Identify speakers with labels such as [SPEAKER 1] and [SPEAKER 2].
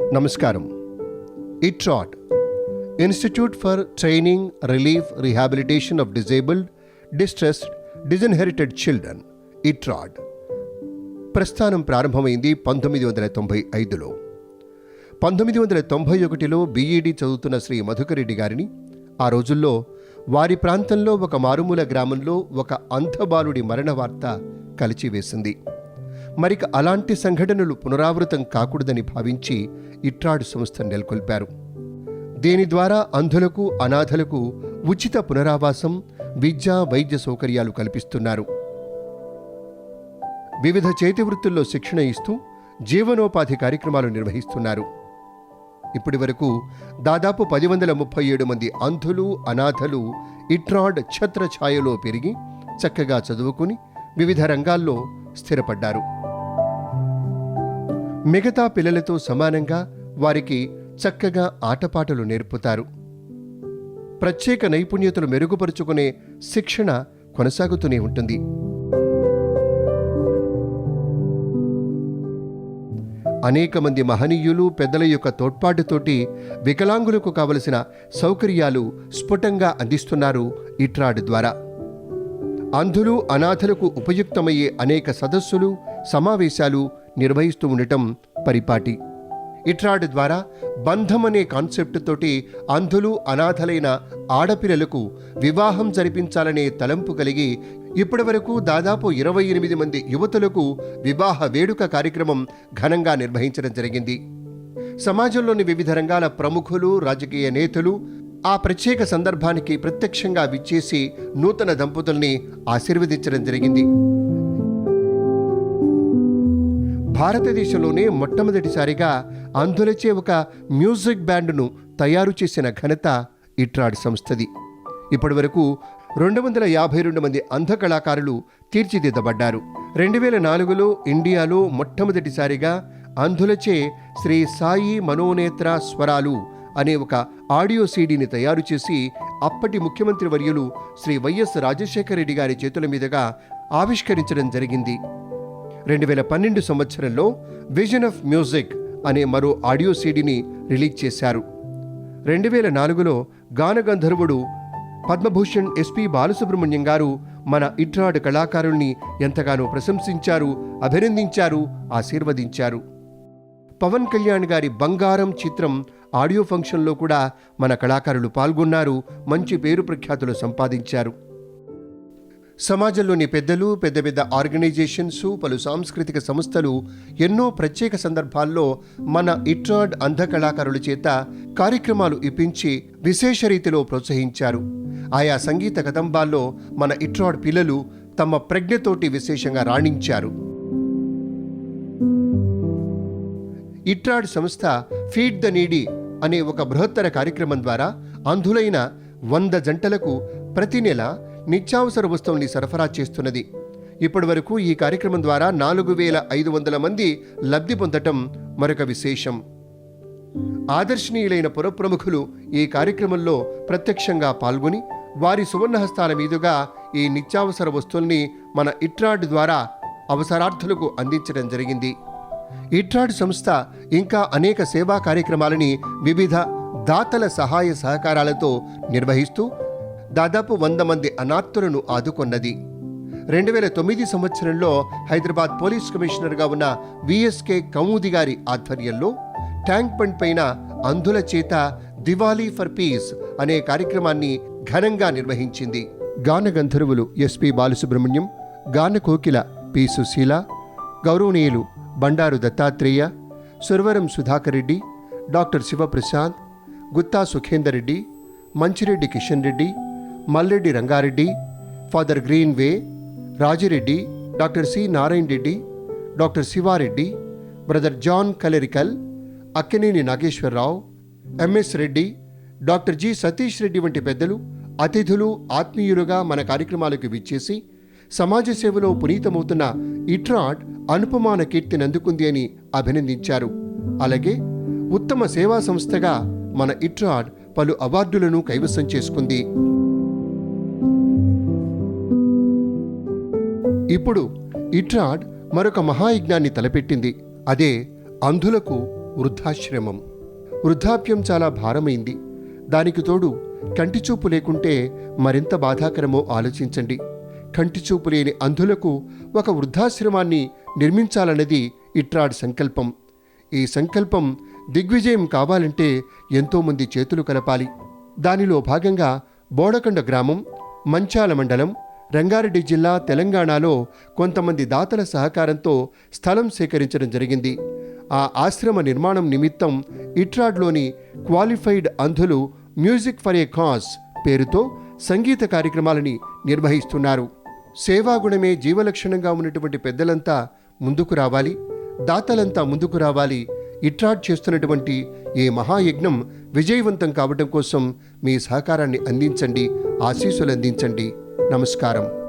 [SPEAKER 1] నమస్కారం. ITROD institute for training, relief, rehabilitation of disabled, distressed, disinherited children ITROD ప్రస్థానం ప్రారంభమైంది 1995లో. 1991లో BEd చదువుతున్న శ్రీ మధుకరెడ్డి గారిని ఆ రోజుల్లో వారి ప్రాంతంలో ఒక మారుమూల గ్రామంలో ఒక అంధబాలుడి మరణ వార్త కలిచివేసింది. మరిక అలాంటి సంఘటనలు పునరావృతం కాకూడదని భావించి ITROD సంస్థ నెలకొల్పారు. దీని ద్వారా అంధులకు, అనాథలకు ఉచిత పునరావాసం, విద్యా, వైద్య సౌకర్యాలు కల్పిస్తున్నారు. వివిధ చేతి వృత్తుల్లో శిక్షణ ఇస్తూ జీవనోపాధి కార్యక్రమాలు నిర్వహిస్తున్నారు. ఇప్పటి వరకు దాదాపు 1037 మంది అంధులు, అనాథలు ITROD ఛత్రఛాయలో పెరిగి చక్కగా చదువుకుని వివిధ రంగాల్లో స్థిరపడ్డారు. మిగతా పిల్లలతో సమానంగా వారికి చక్కగా ఆటపాటలు నేర్పుతారు. ప్రత్యేక నైపుణ్యతలు మెరుగుపరుచుకునే శిక్షణ కొనసాగుతూనే ఉంటుంది. అనేక మంది మహనీయులు, పెద్దల యొక్క తోడ్పాటుతోటి వికలాంగులకు కావలసిన సౌకర్యాలు స్ఫుటంగా అందిస్తున్నారు ITROD ద్వారా. అంధులు, అనాథలకు ఉపయుక్తమయ్యే అనేక సదస్సులు, సమావేశాలు నిర్వహిస్తూ ఉండటం పరిపాటి. ITROD ద్వారా బంధం అనే కాన్సెప్ట్ తోటి అంధులు, అనాథలైన ఆడపిల్లలకు వివాహం జరిపించాలనే తలంపు కలిగి ఇప్పటి వరకు దాదాపు 28 మంది యువతులకు వివాహ వేడుక కార్యక్రమం ఘనంగా నిర్వహించడం జరిగింది. సమాజంలోని వివిధ రంగాల ప్రముఖులు, రాజకీయ నేతలు ఆ ప్రత్యేక సందర్భానికి ప్రత్యక్షంగా విచ్చేసి నూతన దంపతుల్ని ఆశీర్వదించడం జరిగింది. భారతదేశంలోనే మొట్టమొదటిసారిగా అంధులచే ఒక మ్యూజిక్ బ్యాండ్ను తయారు చేసిన ఘనత ITROD సంస్థది. ఇప్పటి వరకు 252 మంది అంధ కళాకారులు తీర్చిదిద్దబడ్డారు. 2004లో ఇండియాలో మొట్టమొదటిసారిగా అంధులచే శ్రీ సాయి మనోనేత్ర స్వరాలు అనే ఒక ఆడియో సీడీని తయారు చేసి అప్పటి ముఖ్యమంత్రి వర్యులు శ్రీ వైఎస్ రాజశేఖర రెడ్డి గారి చేతుల మీదుగా ఆవిష్కరించడం జరిగింది. 2012 సంవత్సరంలో విజన్ ఆఫ్ మ్యూజిక్ అనే మరో ఆడియో సీడీని రిలీజ్ చేశారు. 2004లో గానగంధర్వుడు పద్మభూషణ్ SP బాలసుబ్రహ్మణ్యం గారు మన ITROD కళాకారుల్ని ఎంతగానో ప్రశంసించారు, అభినందించారు, ఆశీర్వదించారు. పవన్ కళ్యాణ్ గారి బంగారం చిత్రం ఆడియో ఫంక్షన్లో కూడా మన కళాకారులు పాల్గొన్నారు, మంచి పేరు ప్రఖ్యాతులు సంపాదించారు. సమాజంలోని పెద్దలు, పెద్ద పెద్ద ఆర్గనైజేషన్స్, పలు సాంస్కృతిక సంస్థలు ఎన్నో ప్రత్యేక సందర్భాల్లో మన ITROD అంధ కళాకారుల చేత కార్యక్రమాలు ఇప్పించి విశేష రీతిలో ప్రోత్సహించారు. ఆయా సంగీత కదంబాల్లో మన ITROD పిల్లలు తమ ప్రజ్ఞతోటి విశేషంగా రాణించారు. ITROD సంస్థ ఫీడ్ ద నీడీ అనే ఒక బృహత్తర కార్యక్రమం ద్వారా అంధులైన 100 జంటలకు ప్రతి నెల నిత్యావసర వస్తువుల్ని సరఫరా చేస్తున్నది. ఇప్పటి వరకు ఈ కార్యక్రమం ద్వారా 4500 మంది లబ్ధి పొందటం మరొక విశేషం. ఆదర్శనీయులైన పురప్రముఖులు ఈ కార్యక్రమంలో ప్రత్యక్షంగా పాల్గొని వారి సువర్ణహస్తాల మీదుగా ఈ నిత్యావసర వస్తువుల్ని మన ITROD ద్వారా అవసరార్థులకు అందించడం జరిగింది. ITROD సంస్థ ఇంకా అనేక సేవా కార్యక్రమాలని వివిధ దాతల సహాయ సహకారాలతో నిర్వహిస్తూ దాదాపు 100 మంది అనాథులను ఆదుకొన్నది. 2009 సంవత్సరంలో హైదరాబాద్ పోలీస్ కమిషనర్గా ఉన్న VSK కౌముది గారి ఆధ్వర్యంలో ట్యాంక్ బండ్ పైన అంధుల చేత దివాళీ ఫర్ పీస్ అనే కార్యక్రమాన్ని ఘనంగా నిర్వహించింది. గాన గంధర్వులు SP బాలసుబ్రహ్మణ్యం, గాన కోకిల P సుశీల, గౌరవనీయులు Bandaru Dattatreya, Suravaram Sudhakar Reddy, doctor Shivaprasad, Gutta Sukhender Reddy, Manchireddy Kishan Reddy, Malreddy Rangareddy, father Green Way, Rajireddy, doctor C Narayana Reddy, doctor Shivareddy, brother John Kalerikal, Akkineni Nageswararao, MS Reddy, doctor G Satish Reddy వంటి పెద్దలు, అతిథులు, ఆత్మీయులుగా మన కార్యక్రమాలకు విచ్చేసి సమాజ సేవలో పునీతమవుతున్న ITROD అనుపమాన కీర్తిని అందుకుంది అని అభినందించారు. అలాగే ఉత్తమ సేవా సంస్థగా మన ITROD పలు అవార్డులను కైవసం చేసుకుంది. ఇప్పుడు ITROD మరొక మహాయజ్ఞాన్ని తలపెట్టింది. అదే అంధులకు వృద్ధాశ్రమం. వృద్ధాప్యం చాలా భారమైంది. దానికి తోడు కంటిచూపు లేకుంటే మరింత బాధాకరమో ఆలోచించండి. కంటిచూపు లేని అంధులకు ఒక వృద్ధాశ్రమాన్ని నిర్మించాలన్నది ఇట్రాడ్ సంకల్పం. ఈ సంకల్పం దిగ్విజయం కావాలంటే ఎంతోమంది చేతులు కలపాలి. దానిలో భాగంగా బోడకొండ గ్రామం, మంచాల మండలం, రంగారెడ్డి జిల్లా, తెలంగాణలో కొంతమంది దాతల సహకారంతో స్థలం సేకరించడం జరిగింది. ఆ ఆశ్రమ నిర్మాణం నిమిత్తం ఇట్రాడ్లోని క్వాలిఫైడ్ అంధులు మ్యూజిక్ ఫర్ ఏ కాజ్ పేరుతో సంగీత కార్యక్రమాలని నిర్వహిస్తున్నారు. సేవాగుణమే జీవలక్షణంగా ఉన్నటువంటి పెద్దలంతా ముందుకు రావాలి, దాతలంతా ముందుకు రావాలి. ఇట్రాడ్ చేస్తున్నటువంటి ఈ మహాయజ్ఞం విజయవంతం కావడం కోసం మీ సహకారాన్ని అందించండి, ఆశీస్సులు అందించండి. నమస్కారం.